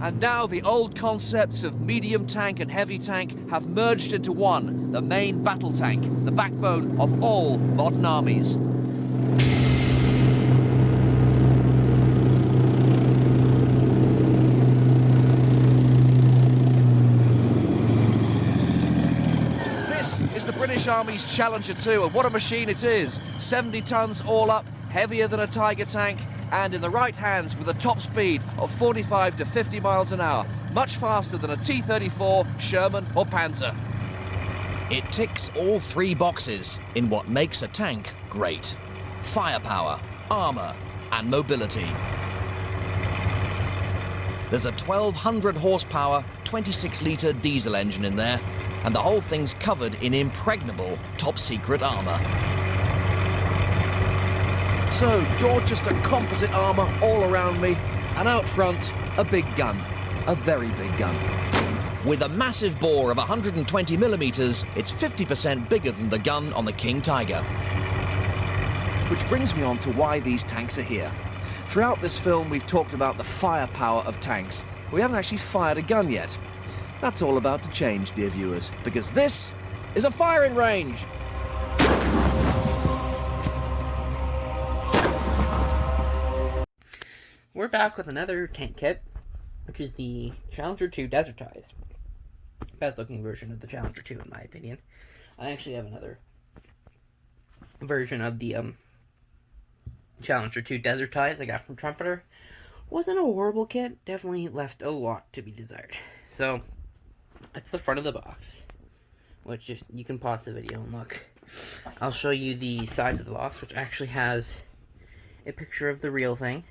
And now the old concepts of medium tank and heavy tank have merged into one, the main battle tank, the backbone of all modern armies. This is the British Army's Challenger 2, and what a machine it is. 70 tons all up, heavier than a Tiger tank, and in the right hands with a top speed of 45 to 50 miles an hour, much faster than a T-34, Sherman or Panzer. It ticks all three boxes in what makes a tank great: firepower, armor, and mobility. There's a 1200 horsepower, 26-litre diesel engine in there, and the whole thing's covered in impregnable top-secret armor. So, Dorchester composite armour all around me, and out front, a big gun. A very big gun. With a massive bore of 120mm, it's 50% bigger than the gun on the King Tiger. Which brings me on to why these tanks are here. Throughout this film, we've talked about the firepower of tanks. We haven't actually fired a gun yet. That's all about to change, dear viewers, because this is a firing range. We're back with another tank kit, which is the Challenger 2 Desertised. Best looking version of the Challenger 2 in my opinion. I actually have another version of the Challenger 2 Desertised I got from Trumpeter. Wasn't a horrible kit, definitely left a lot to be desired. So, that's the front of the box, which if you can pause the video and look. I'll show you the sides of the box, which actually has a picture of the real thing.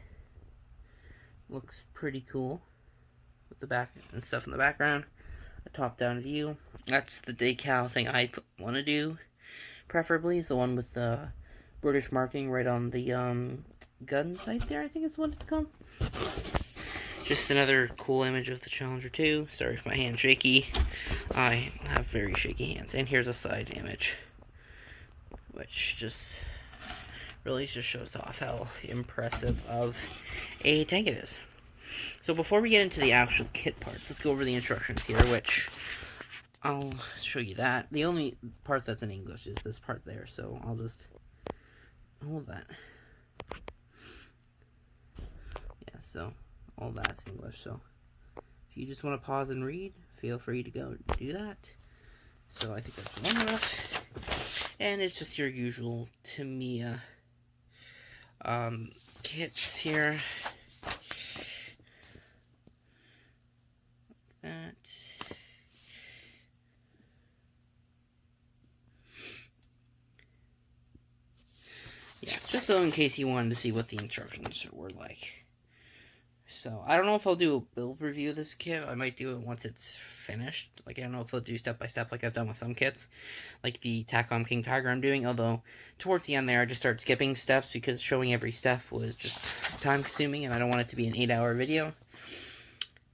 Looks pretty cool with the back and stuff in the background. A top-down view. That's the decal thing I want to do. Preferably is the one with the British marking right on the gun sight there, I think is what it's called. Just another cool image of the Challenger 2. Sorry if my hand's shaky. I have very shaky hands. And here's a side image, which just really just shows off how impressive of a tank it is. So before we get into the actual kit parts, let's go over the instructions here, which I'll show you that. The only part that's in English is this part there, so I'll just hold that. Yeah, so all that's English, so if you just want to pause and read, feel free to go do that. So I think that's long enough. And it's just your usual Tamiya kits here. That. Yeah, just so in case you wanted to see what the instructions were like. So, I don't know if I'll do a build review of this kit. I might do it once it's finished. Like, I don't know if I'll do step by step like I've done with some kits. Like the TACOM King Tiger I'm doing. Although, towards the end there, I just started skipping steps because showing every step was just time consuming and I don't want it to be an 8-hour video.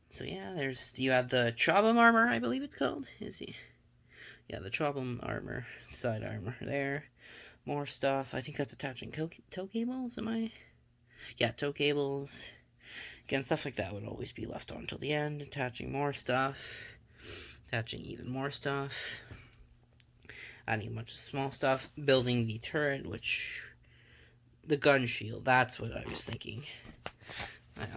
So, yeah, you have the Chobham armor, I believe it's called. Yeah, the Chobham armor, side armor there. More stuff. I think that's attaching tow cables, Yeah, tow cables. Again, stuff like that would always be left on until the end. Attaching more stuff. Attaching even more stuff. Adding a bunch of small stuff. Building the turret, which... The gun shield, that's what I was thinking.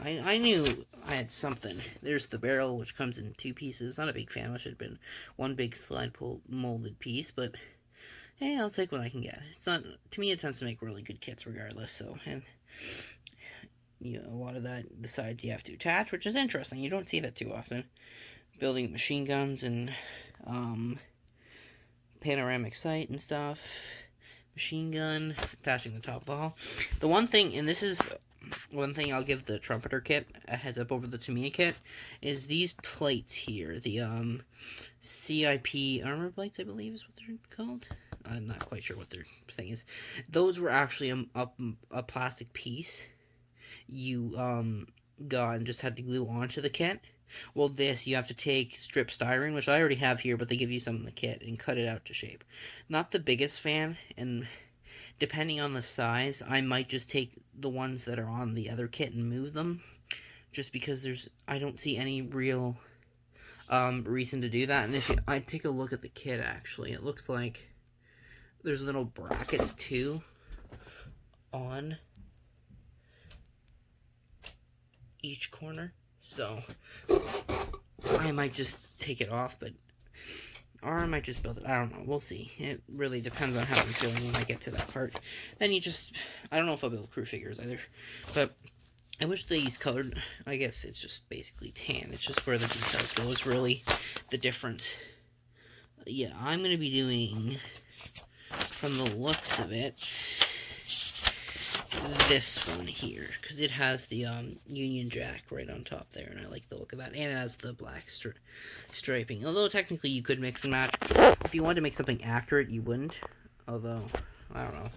I knew I had something. There's the barrel, which comes in 2 pieces. Not a big fan. It should have been one big slide pull molded piece, but... Hey, I'll take what I can get. It's not... To me, it tends to make really good kits regardless, so... And... You know, a lot of that, the sides you have to attach, which is interesting. You don't see that too often. Building machine guns and panoramic sight and stuff. Machine gun, attaching the top of the hull. The one thing, and this is one thing I'll give the Trumpeter kit a heads up over the Tamiya kit, is these plates here. The CIP armor plates, I believe is what they're called. I'm not quite sure what their thing is. Those were actually a plastic piece you got and just had to glue onto the kit. Well, this you have to take strip styrene, which I already have here, but they give you some in the kit, and cut it out to shape. Not the biggest fan, and depending on the size, I might just take the ones that are on the other kit and move them just because I don't see any real reason to do that. And if I take a look at the kit, actually, it looks like there's little brackets too on each corner, so I might just take it off, or I might just build it. I don't know. We'll see. It really depends on how I'm feeling when I get to that part. Then I don't know if I'll build crew figures either, but I wish these colored, I guess it's just basically tan. It's just where the decals go is really the difference. Yeah, I'm going to be doing, from the looks of it, this one here, because it has the Union Jack right on top there, and I like the look of that, and it has the black striping, although technically you could mix and match. If you wanted to make something accurate, you wouldn't, although, I don't know.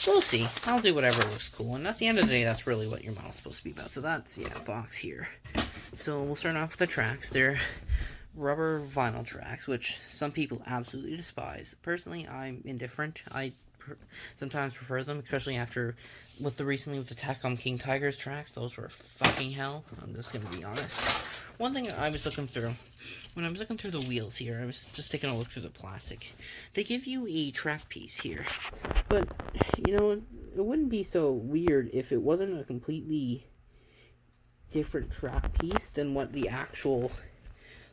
We'll see. I'll do whatever looks cool, and at the end of the day, that's really what your model's supposed to be about. So that's, yeah, box here. So we'll start off with the tracks. They're rubber vinyl tracks, which some people absolutely despise. Personally, I'm indifferent. I sometimes prefer them, especially with the Tacom King Tigers tracks. Those were fucking hell. I'm just gonna be honest. One thing I was looking through, when I was looking through the wheels here, I was just taking a look through the plastic. They give you a track piece here, but, you know, it wouldn't be so weird if it wasn't a completely different track piece than what the actual,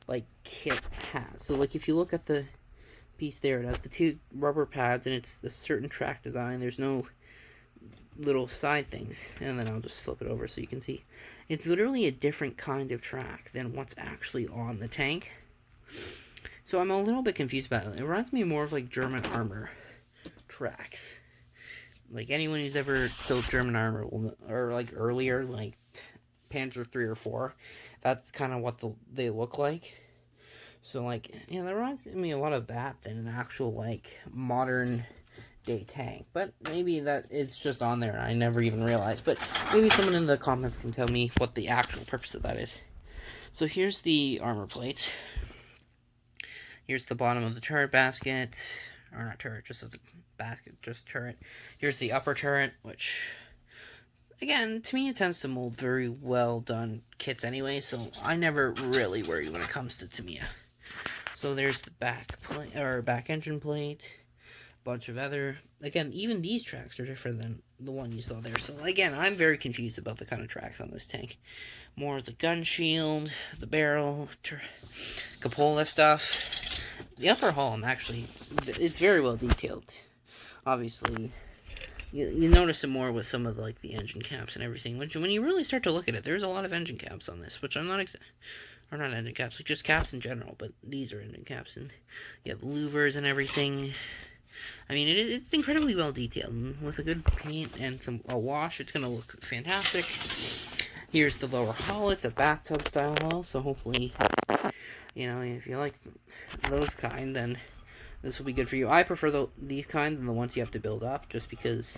like, kit has. So, like, if you look at the piece there, it has the 2 rubber pads, and it's a certain track design. There's no little side things, and then I'll just flip it over so you can see. It's literally a different kind of track than what's actually on the tank. So I'm a little bit confused about it. It reminds me more of like German armor tracks. Like anyone who's ever built German armor or like earlier, like Panzer 3 or 4, that's kind of what they look like. So, like, yeah, that reminds me a lot of that than an actual, like, modern day tank. But maybe that it's just on there and I never even realized. But maybe someone in the comments can tell me what the actual purpose of that is. So here's the armor plate. Here's the bottom of the turret basket. Or not turret, just the basket, just turret. Here's the upper turret, which, again, to me it tends to mold very well done kits anyway. So I never really worry when it comes to Tamiya. So there's the back engine plate, bunch of other. Again, even these tracks are different than the one you saw there. So again, I'm very confused about the kind of tracks on this tank. More of the gun shield, the barrel, cupola stuff. The upper hull, it's very well detailed. Obviously, you notice it more with some of like the engine caps and everything. Which when you really start to look at it, there's a lot of engine caps on this, which I'm not or not engine caps, like just caps in general, but these are engine caps, and you have louvers and everything. I mean, it's incredibly well detailed, and with a good paint and a wash, it's gonna look fantastic. Here's the lower hull. It's a bathtub style hull, so hopefully, you know, if you like those kind, then this will be good for you. I prefer these kind than the ones you have to build up, just because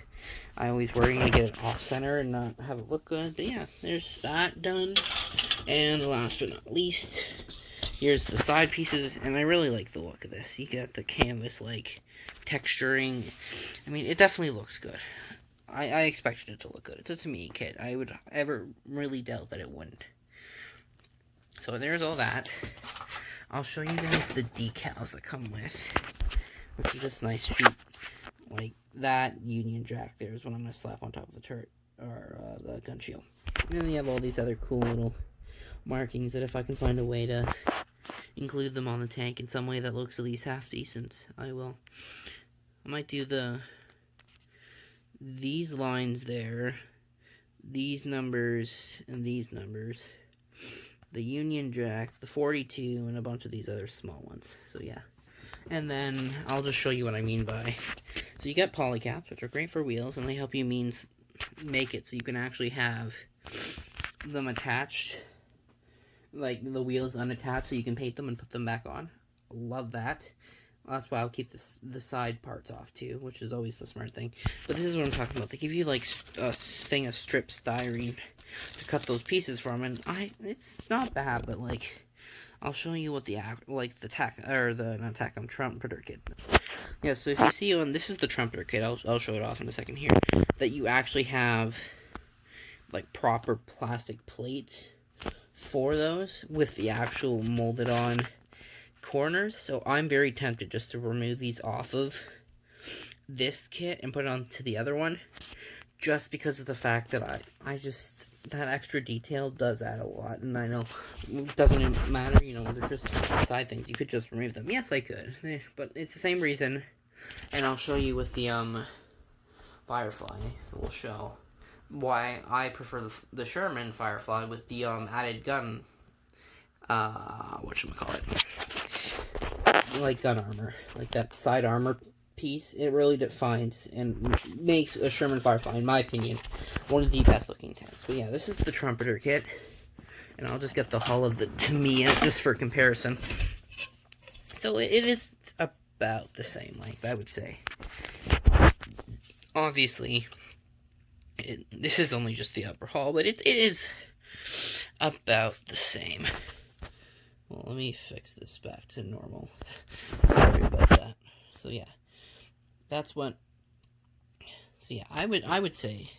I always worry to get it off center and not have it look good. But yeah, there's that done. And last but not least, here's the side pieces, and I really like the look of this. You get the canvas like texturing. I mean, it definitely looks good. I expected it to look good. It's a Tamiya kit. I would ever really doubt that it wouldn't. So there's all that. I'll show you guys the decals that come with, which is this nice sheet. Like that Union Jack there is what I'm going to slap on top of the turret, or the gun shield. And then you have all these other cool little markings that if I can find a way to include them on the tank in some way that looks at least half decent, I will. I might do these lines there, these numbers, and these numbers, the Union Jack, the 42, and a bunch of these other small ones. So yeah. And then I'll just show you what I mean by. So you get polycaps, which are great for wheels, and they help you make it so you can actually have them attached, like the wheels unattached, so you can paint them and put them back on. Love that. That's why I'll keep the side parts off too, which is always the smart thing. But this is what I'm talking about. They give you like a thing of strip styrene to cut those pieces from, and it's not bad, but like I'll show you what trumpeter kit. Yeah, so if you see this is the trumpeter kit. I'll show it off in a second here. That you actually have like proper plastic plates for those with the actual molded on corners, so I'm very tempted just to remove these off of this kit and put it onto the other one, just because of the fact that I just, that extra detail does add a lot, and I know it doesn't matter, you know, they're just side things, you could just remove them. Yes, I could, but it's the same reason, and I'll show you with the Firefly, we'll show why I prefer the Sherman Firefly with the added gun, whatchamacallit, like gun armor, like that side armor piece. It really defines and makes a Sherman Firefly, in my opinion, one of the best looking tanks. But yeah, this is the Trumpeter kit, and I'll just get the hull of the Tamiya just for comparison. So it is about the same length, I would say. Obviously, this is only just the upper hull, but it is about the same. Well, let me fix this back to normal. Sorry about that. So yeah, that's what. So yeah, I would say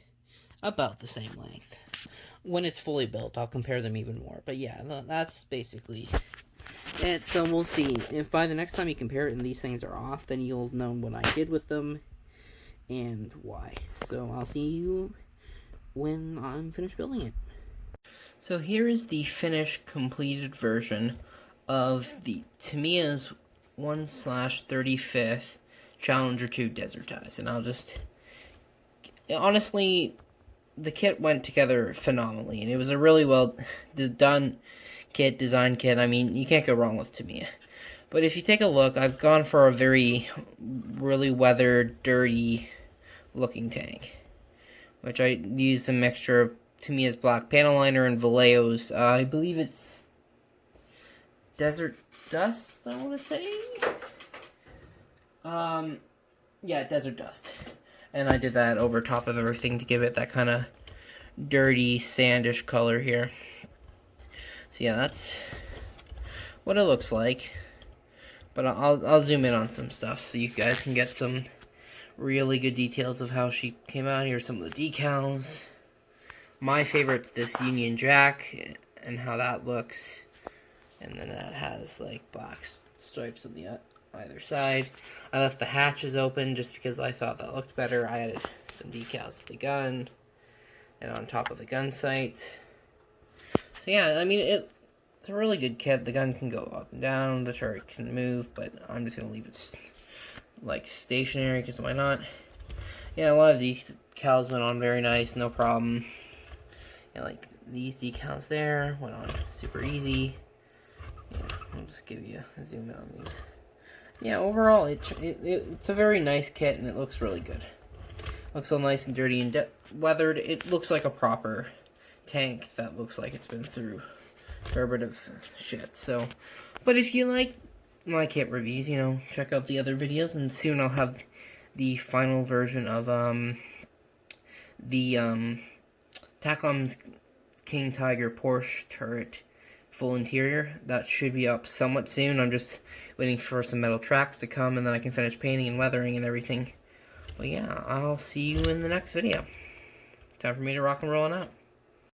about the same length. When it's fully built, I'll compare them even more. But yeah, that's basically it. So we'll see if by the next time you compare it and these things are off, then you'll know what I did with them and why. So I'll see you when I'm finished building it. So here is the finished, completed version of the Tamiya's 1/35th Challenger 2 Desertised. And I'll just... honestly, the kit went together phenomenally. And it was a really well done kit, design kit. I mean, you can't go wrong with Tamiya. But if you take a look, I've gone for a really weathered, dirty looking tank, which I used a mixture of Tamiya's black panel liner and Vallejo's, I believe it's Desertised, I want to say? Yeah, Desertised. And I did that over top of everything to give it that kind of dirty, sandish color here. So yeah, that's what it looks like. But I'll zoom in on some stuff so you guys can get some really good details of how she came out. Here's some of the decals. My favorite's this Union Jack and how that looks. And then that has like black stripes on the either side. I left the hatches open just because I thought that looked better. I added some decals to the gun and on top of the gun sight. So yeah, I mean, it's a really good kit. The gun can go up and down, the turret can move, but I'm just going to leave it like stationary because why not? Yeah, a lot of these decals went on very nice, no problem. Yeah, like these decals there went on super easy. Yeah, I'll just give you a zoom in on these. Yeah, overall, it's a very nice kit, and it looks really good. Looks all nice and dirty and weathered. It looks like a proper tank that looks like it's been through a fair bit of shit. So, but if you like my kit reviews, you know, check out the other videos, and soon I'll have the final version of the Tacom's King Tiger Porsche turret full interior. That should be up somewhat soon. I'm just waiting for some metal tracks to come, and then I can finish painting and weathering and everything. But yeah, I'll see you in the next video. Time for me to rock and roll on out.